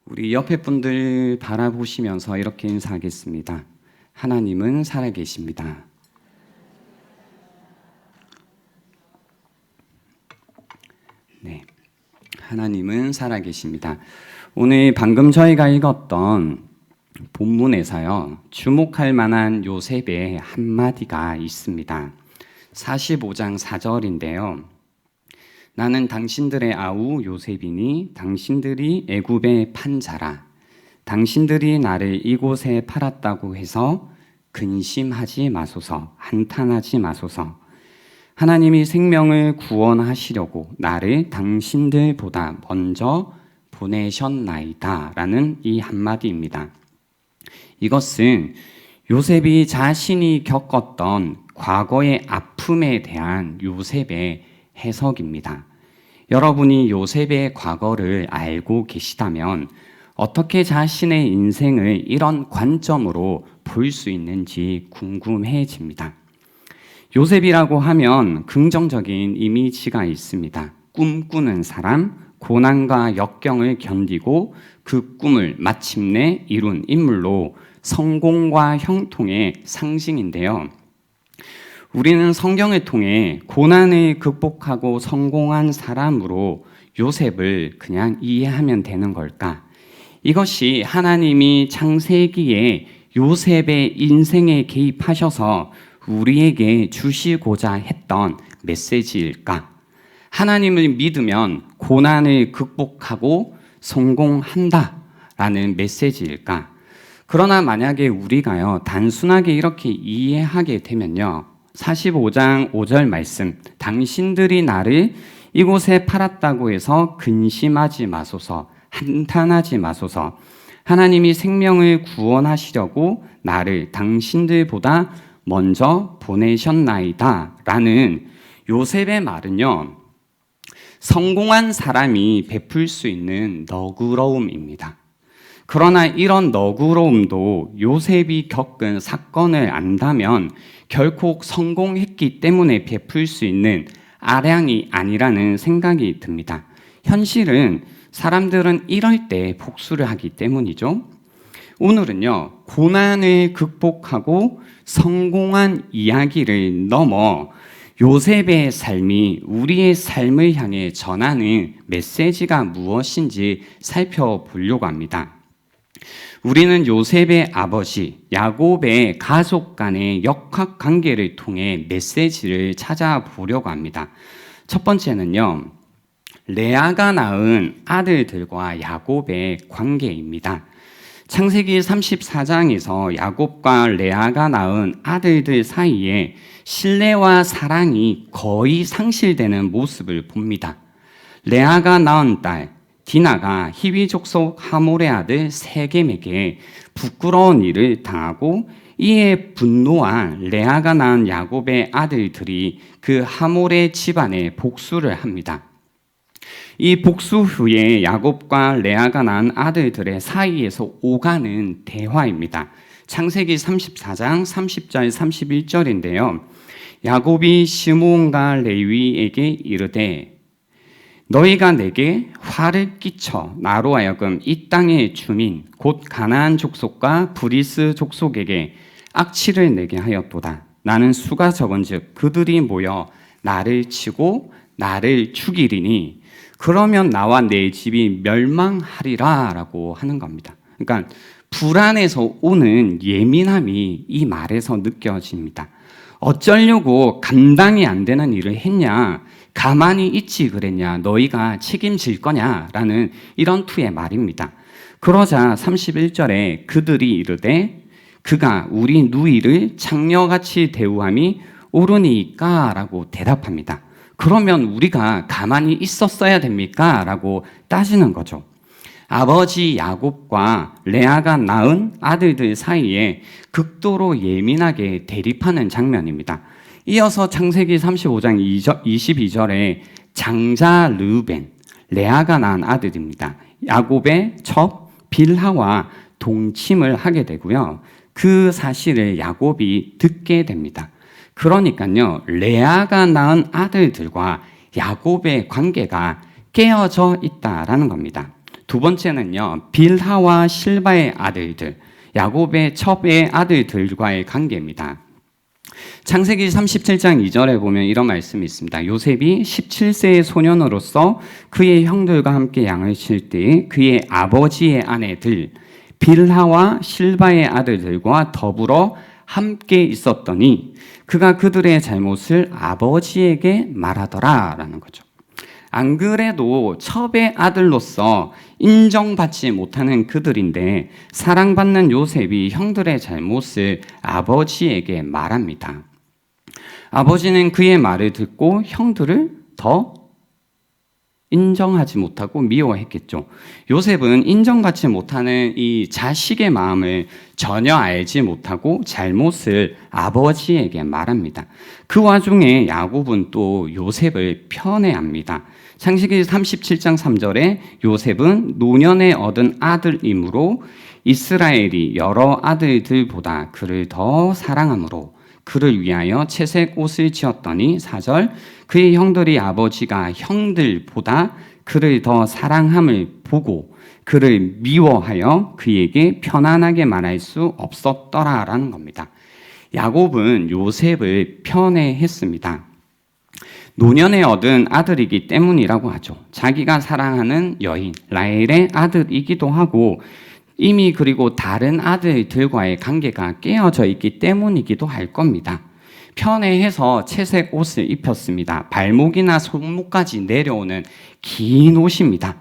우리 옆에 분들 바라보시면서 이렇게 인사하겠습니다. 하나님은 살아계십니다. 네, 하나님은 살아계십니다. 오늘 방금 저희가 읽었던 본문에서요, 주목할 만한 요셉의 한마디가 있습니다. 45장 4절인데요. 나는 당신들의 아우 요셉이니 당신들이 애굽에 판 자라. 당신들이 나를 이곳에 팔았다고 해서 근심하지 마소서, 한탄하지 마소서. 하나님이 생명을 구원하시려고 나를 당신들보다 먼저 보내셨나이다 라는 이 한마디입니다. 이것은 요셉이 자신이 겪었던 과거의 아픔에 대한 요셉의 해석입니다. 여러분이 요셉의 과거를 알고 계시다면 어떻게 자신의 인생을 이런 관점으로 볼 수 있는지 궁금해집니다. 요셉이라고 하면 긍정적인 이미지가 있습니다. 꿈꾸는 사람, 고난과 역경을 견디고 그 꿈을 마침내 이룬 인물로 성공과 형통의 상징인데요. 우리는 성경을 통해 고난을 극복하고 성공한 사람으로 요셉을 그냥 이해하면 되는 걸까? 이것이 하나님이 창세기에 요셉의 인생에 개입하셔서 우리에게 주시고자 했던 메시지일까? 하나님을 믿으면 고난을 극복하고 성공한다라는 메시지일까? 그러나 만약에 우리가요, 단순하게 이렇게 이해하게 되면요, 45장 5절 말씀, 당신들이 나를 이곳에 팔았다고 해서 근심하지 마소서, 한탄하지 마소서. 하나님이 생명을 구원하시려고 나를 당신들보다 먼저 보내셨나이다 라는 요셉의 말은요, 성공한 사람이 베풀 수 있는 너그러움입니다. 그러나 이런 너그러움도 요셉이 겪은 사건을 안다면 결코 성공했기 때문에 베풀 수 있는 아량이 아니라는 생각이 듭니다. 현실은 사람들은 이럴 때 복수를 하기 때문이죠. 오늘은요, 고난을 극복하고 성공한 이야기를 넘어 요셉의 삶이 우리의 삶을 향해 전하는 메시지가 무엇인지 살펴보려고 합니다. 우리는 요셉의 아버지 야곱의 가족 간의 역학 관계를 통해 메시지를 찾아보려고 합니다. 첫 번째는요, 레아가 낳은 아들들과 야곱의 관계입니다. 창세기 34장에서 야곱과 레아가 낳은 아들들 사이에 신뢰와 사랑이 거의 상실되는 모습을 봅니다. 레아가 낳은 딸 디나가 히위 족속 하몰의 아들 세겜에게 부끄러운 일을 당하고 이에 분노한 레아가 낳은 야곱의 아들들이 그 하몰의 집안에 복수를 합니다. 이 복수 후에 야곱과 레아가 낳은 아들들의 사이에서 오가는 대화입니다. 창세기 34장 30절 31절인데요. 야곱이 시므온과 레위에게 이르되 너희가 내게 화를 끼쳐 나로 하여금 이 땅의 주민 곧 가나안 족속과 브리스 족속에게 악취를 내게 하였도다. 나는 수가 적은즉 그들이 모여 나를 치고 나를 죽이리니 그러면 나와 내 집이 멸망하리라 라고 하는 겁니다. 그러니까 불안에서 오는 예민함이 이 말에서 느껴집니다. 어쩌려고 감당이 안 되는 일을 했냐, 가만히 있지 그랬냐, 너희가 책임질 거냐 라는 이런 투의 말입니다. 그러자 31절에 그들이 이르되 그가 우리 누이를 창녀같이 대우함이 옳으니까 라고 대답합니다. 그러면 우리가 가만히 있었어야 됩니까? 라고 따지는 거죠. 아버지 야곱과 레아가 낳은 아들들 사이에 극도로 예민하게 대립하는 장면입니다. 이어서 창세기 35장 22절에 장자 르우벤, 레아가 낳은 아들입니다. 야곱의 첩 빌하와 동침을 하게 되고요. 그 사실을 야곱이 듣게 됩니다. 그러니까요, 레아가 낳은 아들들과 야곱의 관계가 깨어져 있다라는 겁니다. 두 번째는요, 빌하와 실바의 아들들, 야곱의 첩의 아들들과의 관계입니다. 창세기 37장 2절에 보면 이런 말씀이 있습니다. 요셉이 17세의 소년으로서 그의 형들과 함께 양을 칠 때에 그의 아버지의 아내들 빌하와 실바의 아들들과 더불어 함께 있었더니 그가 그들의 잘못을 아버지에게 말하더라라는 거죠. 안 그래도 첩의 아들로서 인정받지 못하는 그들인데 사랑받는 요셉이 형들의 잘못을 아버지에게 말합니다. 아버지는 그의 말을 듣고 형들을 더 인정하지 못하고 미워했겠죠. 요셉은 인정받지 못하는 이 자식의 마음을 전혀 알지 못하고 잘못을 아버지에게 말합니다. 그 와중에 야곱은 또 요셉을 편애합니다. 창세기 37장 3절에 요셉은 노년에 얻은 아들이므로 이스라엘이 여러 아들들보다 그를 더 사랑하므로 그를 위하여 채색 옷을 지었더니 4절 그의 형들이 아버지가 형들보다 그를 더 사랑함을 보고 그를 미워하여 그에게 편안하게 말할 수 없었더라라는 겁니다. 야곱은 요셉을 편애했습니다. 노년에 얻은 아들이기 때문이라고 하죠. 자기가 사랑하는 여인 라헬의 아들이기도 하고 이미 그리고 다른 아들들과의 관계가 깨어져 있기 때문이기도 할 겁니다. 편애해서 채색 옷을 입혔습니다. 발목이나 손목까지 내려오는 긴 옷입니다.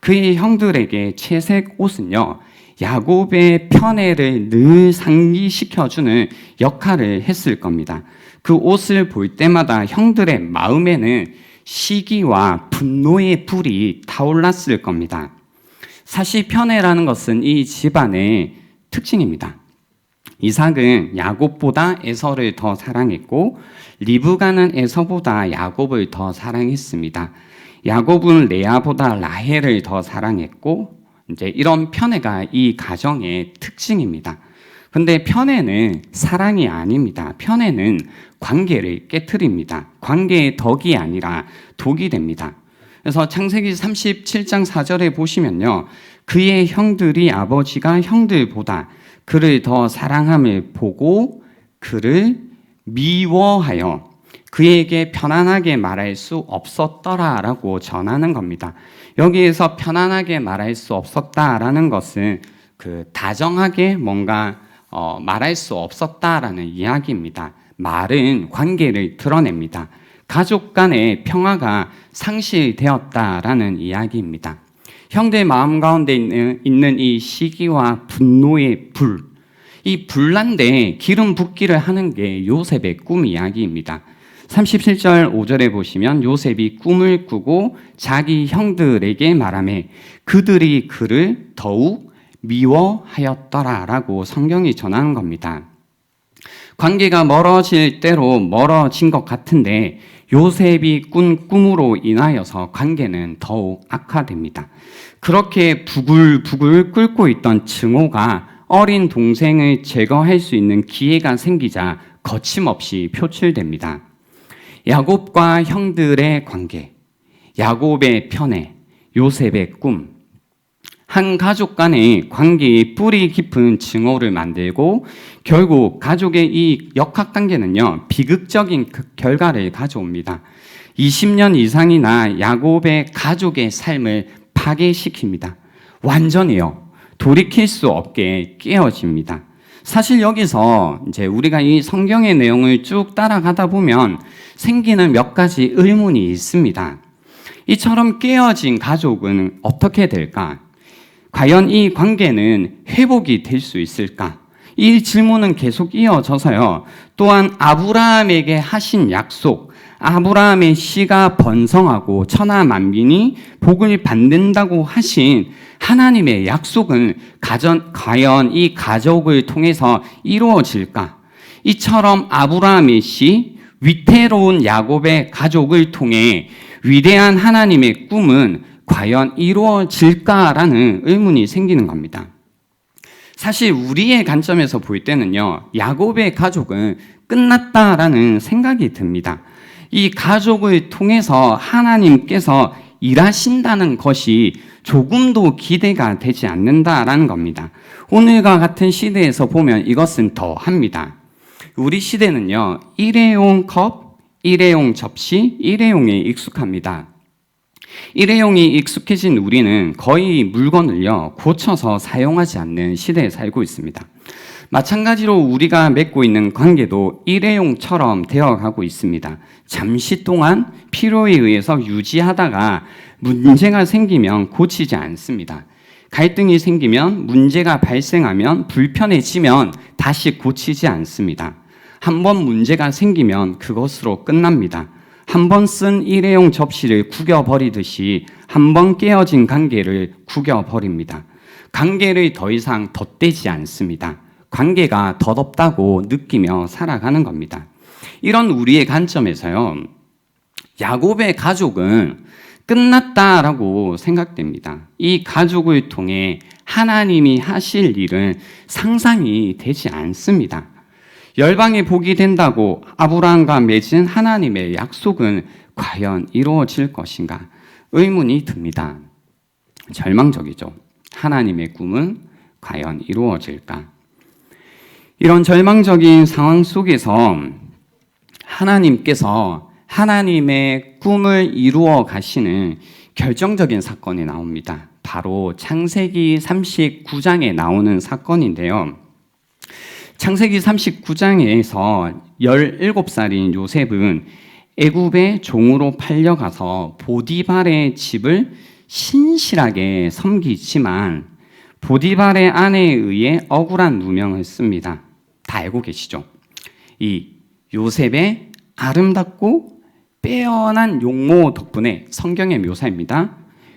그의 형들에게 채색 옷은요, 야곱의 편애를 늘 상기시켜주는 역할을 했을 겁니다. 그 옷을 볼 때마다 형들의 마음에는 시기와 분노의 불이 타올랐을 겁니다. 사실 편애라는 것은 이 집안의 특징입니다. 이삭은 야곱보다 에서를 더 사랑했고 리브가는 에서보다 야곱을 더 사랑했습니다. 야곱은 레아보다 라헬을 더 사랑했고 이제 이런 편애가 이 가정의 특징입니다. 근데 편애는 사랑이 아닙니다. 편애는 관계를 깨트립니다. 관계의 덕이 아니라 독이 됩니다. 그래서 창세기 37장 4절에 보시면요. 그의 형들이 아버지가 형들보다 그를 더 사랑함을 보고 그를 미워하여 그에게 편안하게 말할 수 없었더라라고 전하는 겁니다. 여기에서 편안하게 말할 수 없었다라는 것은 그 다정하게 뭔가 말할 수 없었다라는 이야기입니다. 말은 관계를 드러냅니다. 가족 간의 평화가 상실되었다라는 이야기입니다. 형들 마음 가운데 있는 이 시기와 분노의 불, 이 불난데 기름 붓기를 하는 게 요셉의 꿈 이야기입니다. 37절 5절에 보시면 요셉이 꿈을 꾸고 자기 형들에게 말하매 그들이 그를 더욱 미워하였더라라고 성경이 전하는 겁니다. 관계가 멀어질 대로 멀어진 것 같은데 요셉이 꾼 꿈으로 인하여서 관계는 더욱 악화됩니다. 그렇게 부글부글 끓고 있던 증오가 어린 동생을 제거할 수 있는 기회가 생기자 거침없이 표출됩니다. 야곱과 형들의 관계, 야곱의 편애, 요셉의 꿈, 한 가족 간의 관계의 뿌리 깊은 증오를 만들고 결국 가족의 이 역학관계는요 비극적인 결과를 가져옵니다. 20년 이상이나 야곱의 가족의 삶을 파괴시킵니다. 완전히요 돌이킬 수 없게 깨어집니다. 사실 여기서 이제 우리가 이 성경의 내용을 쭉 따라가다 보면 생기는 몇 가지 의문이 있습니다. 이처럼 깨어진 가족은 어떻게 될까? 과연 이 관계는 회복이 될 수 있을까? 이 질문은 계속 이어져서요. 또한 아브라함에게 하신 약속, 아브라함의 씨가 번성하고 천하 만민이 복을 받는다고 하신 하나님의 약속은 과연 이 가족을 통해서 이루어질까? 이처럼 아브라함의 씨, 위태로운 야곱의 가족을 통해 위대한 하나님의 꿈은 과연 이루어질까라는 의문이 생기는 겁니다. 사실 우리의 관점에서 볼 때는요, 야곱의 가족은 끝났다라는 생각이 듭니다. 이 가족을 통해서 하나님께서 일하신다는 것이 조금도 기대가 되지 않는다라는 겁니다. 오늘과 같은 시대에서 보면 이것은 더 합니다. 우리 시대는요, 일회용 컵, 일회용 접시, 일회용에 익숙합니다. 일회용이 익숙해진 우리는 거의 물건을요, 고쳐서 사용하지 않는 시대에 살고 있습니다. 마찬가지로 우리가 맺고 있는 관계도 일회용처럼 되어가고 있습니다. 잠시 동안 필요에 의해서 유지하다가 문제가 생기면 고치지 않습니다. 갈등이 생기면, 문제가 발생하면, 불편해지면 다시 고치지 않습니다. 한번 문제가 생기면 그것으로 끝납니다. 한번 쓴 일회용 접시를 구겨버리듯이 한번 깨어진 관계를 구겨버립니다. 관계를 더 이상 덧대지 않습니다. 관계가 더럽다고 느끼며 살아가는 겁니다. 이런 우리의 관점에서요, 야곱의 가족은 끝났다라고 생각됩니다. 이 가족을 통해 하나님이 하실 일은 상상이 되지 않습니다. 열방의 복이 된다고 아브라함과 맺은 하나님의 약속은 과연 이루어질 것인가? 의문이 듭니다. 절망적이죠. 하나님의 꿈은 과연 이루어질까? 이런 절망적인 상황 속에서 하나님께서 하나님의 꿈을 이루어 가시는 결정적인 사건이 나옵니다. 바로 창세기 39장에 나오는 사건인데요. 창세기 39장에서 17살인 요셉은 애굽의 종으로 팔려가서 보디발의 집을 신실하게 섬기지만 보디발의 아내에 의해 억울한 누명을 씁니다. 다 알고 계시죠? 이 요셉의 아름답고 빼어난 용모 덕분에 성경의 묘사입니다.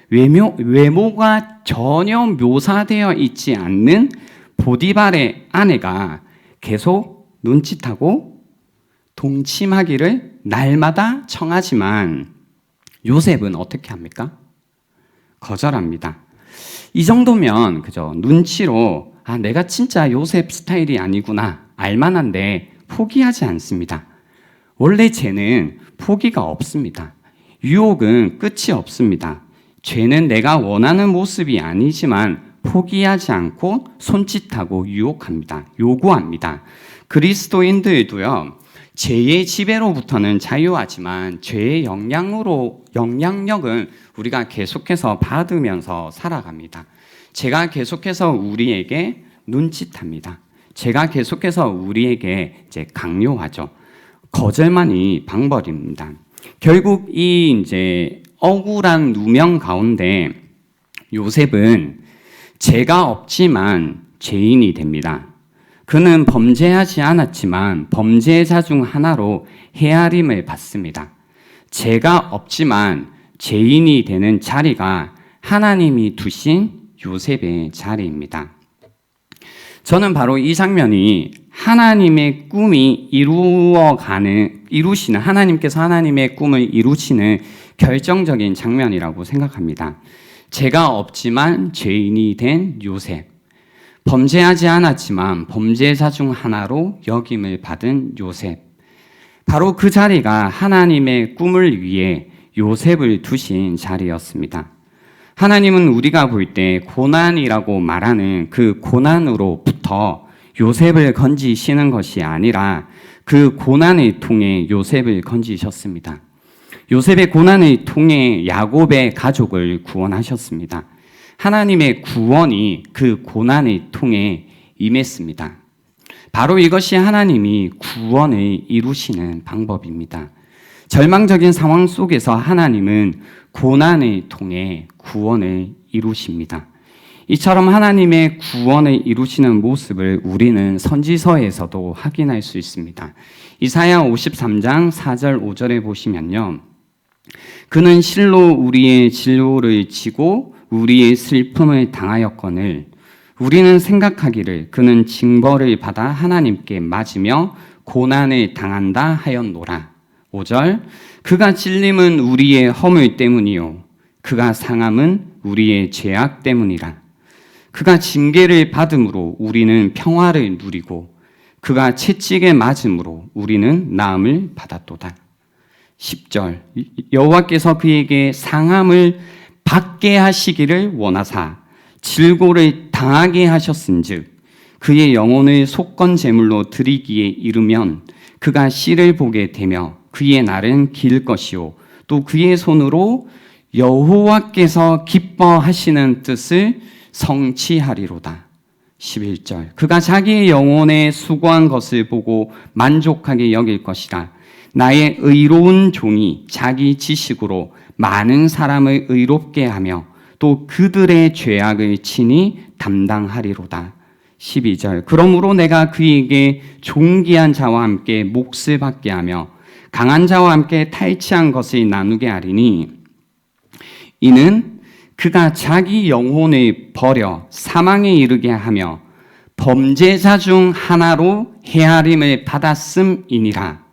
외모가 전혀 묘사되어 있지 않는 보디발의 아내가 계속 눈짓하고 동침하기를 날마다 청하지만 요셉은 어떻게 합니까? 거절합니다. 이 정도면 그저 눈치로 내가 진짜 요셉 스타일이 아니구나 알만한데 포기하지 않습니다. 원래 죄는 포기가 없습니다. 유혹은 끝이 없습니다. 죄는 내가 원하는 모습이 아니지만 포기하지 않고 손짓하고 유혹합니다. 요구합니다. 그리스도인들도요, 죄의 지배로부터는 자유하지만 죄의 영향력은 우리가 계속해서 받으면서 살아갑니다. 죄가 계속해서 우리에게 눈짓합니다. 죄가 계속해서 우리에게 이제 강요하죠. 거절만이 방법입니다. 결국 이 이제 억울한 누명 가운데 요셉은 죄가 없지만 죄인이 됩니다. 그는 범죄하지 않았지만 범죄자 중 하나로 헤아림을 받습니다. 죄가 없지만 죄인이 되는 자리가 하나님이 두신 요셉의 자리입니다. 저는 바로 이 장면이 하나님의 꿈이 이루시는, 하나님께서 하나님의 꿈을 이루시는 결정적인 장면이라고 생각합니다. 죄가 없지만 죄인이 된 요셉. 범죄하지 않았지만 범죄자 중 하나로 여김을 받은 요셉. 바로 그 자리가 하나님의 꿈을 위해 요셉을 두신 자리였습니다. 하나님은 우리가 볼 때 고난이라고 말하는 그 고난으로부터 요셉을 건지시는 것이 아니라 그 고난을 통해 요셉을 건지셨습니다. 요셉의 고난을 통해 야곱의 가족을 구원하셨습니다. 하나님의 구원이 그 고난을 통해 임했습니다. 바로 이것이 하나님이 구원을 이루시는 방법입니다. 절망적인 상황 속에서 하나님은 고난을 통해 구원을 이루십니다. 이처럼 하나님의 구원을 이루시는 모습을 우리는 선지서에서도 확인할 수 있습니다. 이사야 53장 4절 5절에 보시면요. 그는 실로 우리의 진로를 지고 우리의 슬픔을 당하였거늘 우리는 생각하기를 그는 징벌을 받아 하나님께 맞으며 고난을 당한다 하였노라. 5절 그가 찔림은 우리의 허물 때문이요 그가 상함은 우리의 죄악 때문이라. 그가 징계를 받음으로 우리는 평화를 누리고 그가 채찍에 맞음으로 우리는 나음을 받았도다. 10절 여호와께서 그에게 상함을 받게 하시기를 원하사 질고를 당하게 하셨은즉 그의 영혼을 속건 제물로 드리기에 이르면 그가 씨를 보게 되며 그의 날은 길 것이요 또 그의 손으로 여호와께서 기뻐하시는 뜻을 성취하리로다. 11절 그가 자기의 영혼에 수고한 것을 보고 만족하게 여길 것이라. 나의 의로운 종이 자기 지식으로 많은 사람을 의롭게 하며 또 그들의 죄악을 친히 담당하리로다. 12절 그러므로 내가 그에게 존귀한 자와 함께 몫을 받게 하며 강한 자와 함께 탈취한 것을 나누게 하리니 이는 그가 자기 영혼을 버려 사망에 이르게 하며 범죄자 중 하나로 헤아림을 받았음이니라.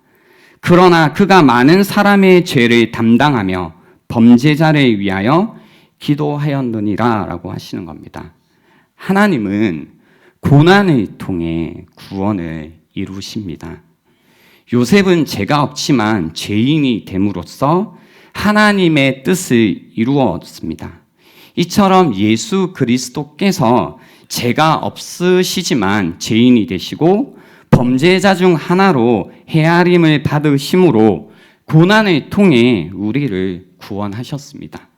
그러나 그가 많은 사람의 죄를 담당하며 범죄자를 위하여 기도하였느니라 라고 하시는 겁니다. 하나님은 고난을 통해 구원을 이루십니다. 요셉은 죄가 없지만 죄인이 됨으로써 하나님의 뜻을 이루었습니다. 이처럼 예수 그리스도께서 죄가 없으시지만 죄인이 되시고 범죄자 중 하나로 헤아림을 받으심으로 고난을 통해 우리를 구원하셨습니다.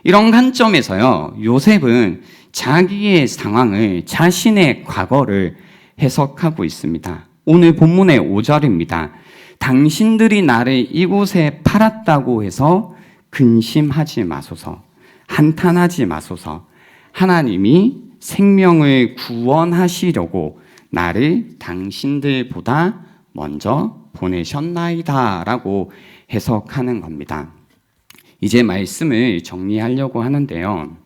이런 관점에서요, 요셉은 자기의 상황을, 자신의 과거를 해석하고 있습니다. 오늘 본문의 5절입니다. 당신들이 나를 이곳에 팔았다고 해서 근심하지 마소서, 한탄하지 마소서. 하나님이 생명을 구원하시려고 나를 당신들보다 먼저 보내셨나이다 라고 해석하는 겁니다. 이제 말씀을 정리하려고 하는데요.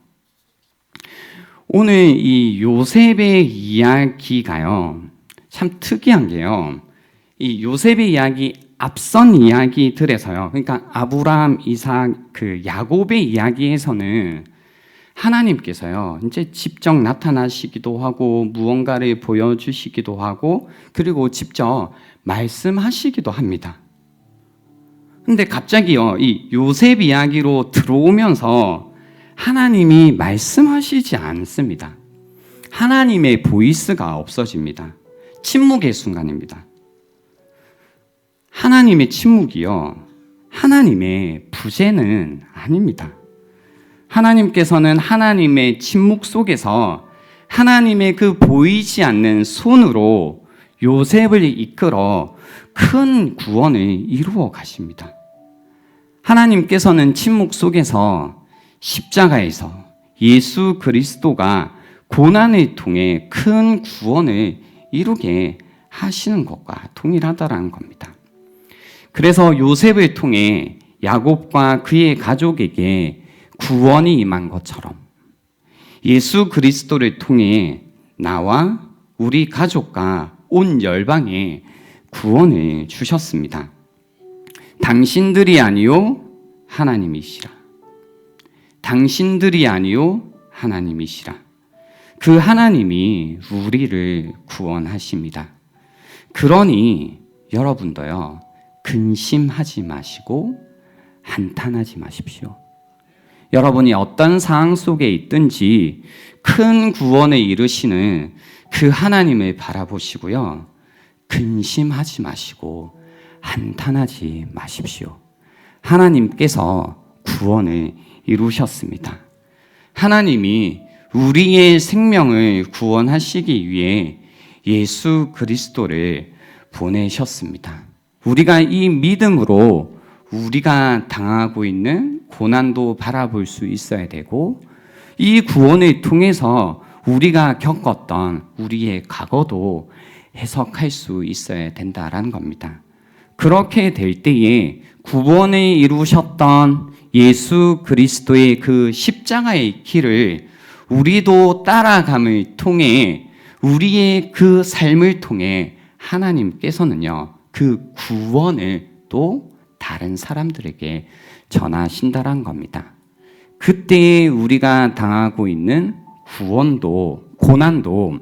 오늘 이 요셉의 이야기가요, 참 특이한 게요. 이 요셉의 이야기, 앞선 이야기들에서요. 그러니까 아브라함, 이삭, 야곱의 이야기에서는 하나님께서요, 이제 직접 나타나시기도 하고, 무언가를 보여주시기도 하고, 그리고 직접 말씀하시기도 합니다. 근데 갑자기요, 이 요셉 이야기로 들어오면서 하나님이 말씀하시지 않습니다. 하나님의 보이스가 없어집니다. 침묵의 순간입니다. 하나님의 침묵이요, 하나님의 부재는 아닙니다. 하나님께서는 하나님의 침묵 속에서 하나님의 그 보이지 않는 손으로 요셉을 이끌어 큰 구원을 이루어 가십니다. 하나님께서는 침묵 속에서 십자가에서 예수 그리스도가 고난을 통해 큰 구원을 이루게 하시는 것과 동일하다라는 겁니다. 그래서 요셉을 통해 야곱과 그의 가족에게 구원이 임한 것처럼 예수 그리스도를 통해 나와 우리 가족과 온 열방에 구원을 주셨습니다. 당신들이 아니요 하나님이시라. 당신들이 아니요 하나님이시라. 그 하나님이 우리를 구원하십니다. 그러니 여러분도요, 근심하지 마시고 한탄하지 마십시오. 여러분이 어떤 상황 속에 있든지 큰 구원을 이루시는 그 하나님을 바라보시고요, 근심하지 마시고 한탄하지 마십시오. 하나님께서 구원을 이루셨습니다. 하나님이 우리의 생명을 구원하시기 위해 예수 그리스도를 보내셨습니다. 우리가 이 믿음으로 우리가 당하고 있는 고난도 바라볼 수 있어야 되고, 이 구원을 통해서 우리가 겪었던 우리의 과거도 해석할 수 있어야 된다라는 겁니다. 그렇게 될 때에 구원을 이루셨던 예수 그리스도의 그 십자가의 길을 우리도 따라감을 통해, 우리의 그 삶을 통해 하나님께서는요, 그 구원을 또 다른 사람들에게 전하신다란 겁니다. 그때 우리가 당하고 있는 구원도, 고난도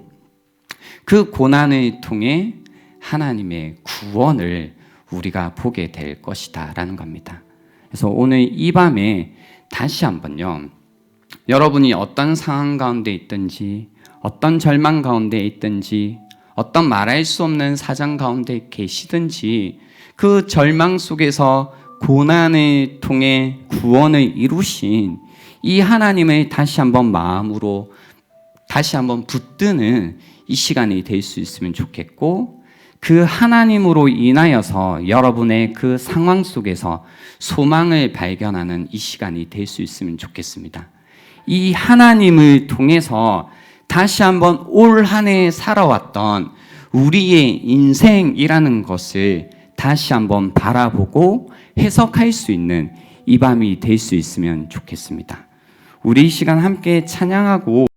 그 고난을 통해 하나님의 구원을 우리가 보게 될 것이다 라는 겁니다. 그래서 오늘 이 밤에 다시 한번요, 여러분이 어떤 상황 가운데 있든지, 어떤 절망 가운데 있든지, 어떤 말할 수 없는 사정 가운데 계시든지, 그 절망 속에서 고난을 통해 구원을 이루신 이 하나님을 다시 한번 마음으로 다시 한번 붙드는 이 시간이 될 수 있으면 좋겠고, 그 하나님으로 인하여서 여러분의 그 상황 속에서 소망을 발견하는 이 시간이 될 수 있으면 좋겠습니다. 이 하나님을 통해서 다시 한번 올 한 해 살아왔던 우리의 인생이라는 것을 다시 한번 바라보고 해석할 수 있는 이 밤이 될 수 있으면 좋겠습니다. 우리 이 시간 함께 찬양하고